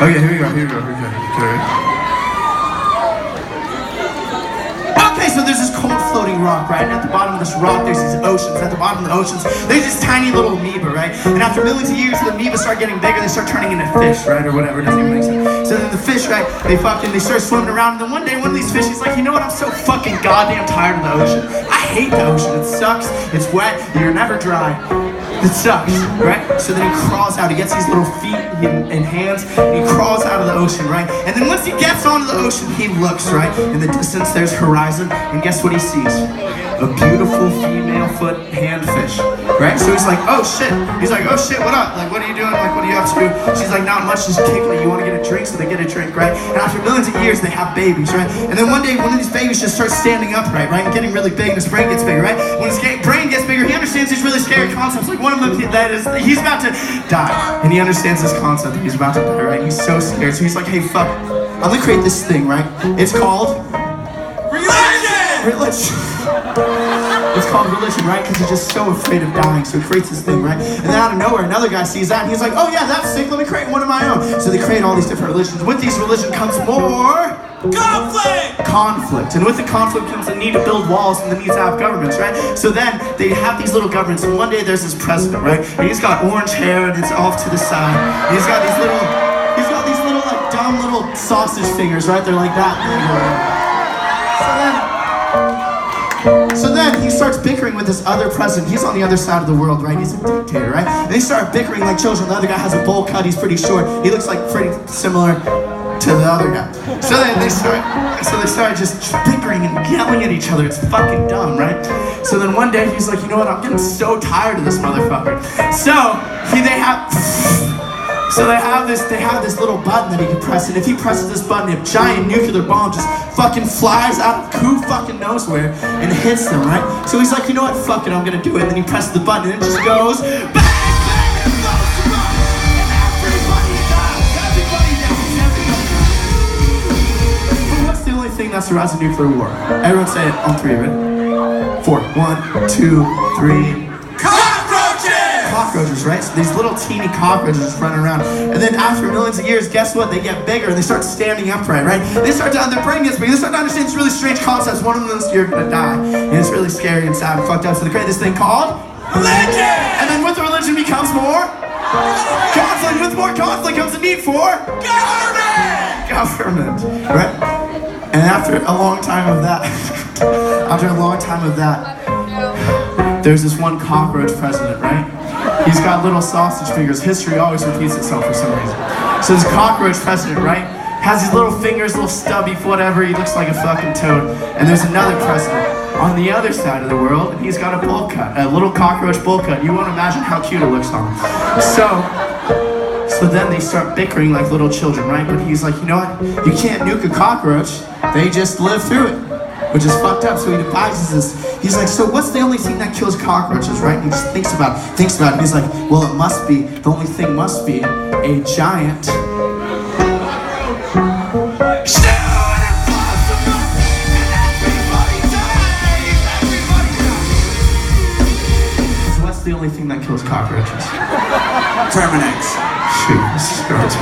Okay, here we go. Okay. Okay, so there's this cold floating rock, right? And at the bottom of this rock, there's these oceans. At the bottom of the oceans, there's this tiny little amoeba, right? And after millions of years, the amoeba start getting bigger, they start turning into fish, right? Or whatever, it doesn't even make sense. So then the fish, right, they start swimming around. And then one day, one of these fish is like, you know what, I'm so fucking goddamn tired of the ocean. I hate the ocean, it sucks, it's wet, you're never dry. It sucks, right? So then he crawls out, he gets these little feet and hands, and he crawls out of the ocean, right? And then once he gets onto the ocean, he looks, right? In the distance, there's horizon, and guess what he sees? A beautiful female foot hand fish, right? So he's like, oh shit. He's like, oh shit, what up? Like, what are you doing? Like, what are you up to? She's like, not much, just kicking it. You want to get a drink? So they get a drink, right? And after millions of years, they have babies, right? And then one day, one of these babies just starts standing upright, right? And getting really big, and his brain gets bigger, right? When his brain gets bigger, he understands these really scary concepts. Like, one of them, that is, he's about to die. And he understands this concept that he's about to die, right? He's so scared. So he's like, hey, fuck, I'm gonna create this thing, right? It's called religion. It's called religion, right? Because he's just so afraid of dying, so he creates this thing, right? And then out of nowhere, another guy sees that, and he's like, oh yeah, that's sick, let me create one of my own. So they create all these different religions. With these religions comes more conflict. And with the conflict comes the need to build walls and the need to have governments, right? So then they have these little governments, and one day there's this president, right? And he's got orange hair, and it's off to the side. And he's got these little like dumb little sausage fingers, right? They're like that. So then he starts bickering with this other president. He's on the other side of the world, right? He's a dictator, right? And they start bickering like children. The other guy has a bowl cut. He's pretty short. He looks like pretty similar to the other guy. So then they start just bickering and yelling at each other. It's fucking dumb, right? So then one day he's like, you know what? I'm getting so tired of this motherfucker. So they have this little button that he can press, and if he presses this button, a giant nuclear bomb just fucking flies out of who fucking knows where and hits them, right? So he's like, you know what, fuck it, I'm gonna do it. And then he presses the button and it just goes bang, bang, and blows them up, and everybody dies. Everybody dies. But what's the only thing that survives a nuclear war? Everyone say it on three, ready? 4. 1, 2, 3. Cockroaches, right? So these little teeny cockroaches just running around. And then after millions of years, guess what? They get bigger and they start standing upright, right? Their brain gets bigger. They start to understand these really strange concepts. One of them is you're gonna die. And it's really scary and sad and fucked up. So they create this thing called religion! And then with the religion becomes more conflict. With more conflict comes the need for government, right? And after a long time of that, there's this one cockroach president, right? He's got little sausage fingers. History always repeats itself for some reason. So this cockroach president, right, has these little fingers, little stubby, whatever. He looks like a fucking toad. And there's another president on the other side of the world, and he's got a bowl cut, a little cockroach bowl cut. You won't imagine how cute it looks on him. So then they start bickering like little children, right? But he's like, you know what? You can't nuke a cockroach. They just live through it, which is fucked up. So he devises this. He's like, so what's the only thing that kills cockroaches, right? And he just thinks about it. And he's like, well, the only thing must be a giant So what's the only thing that kills cockroaches? Terminates. Shoot, this is gross.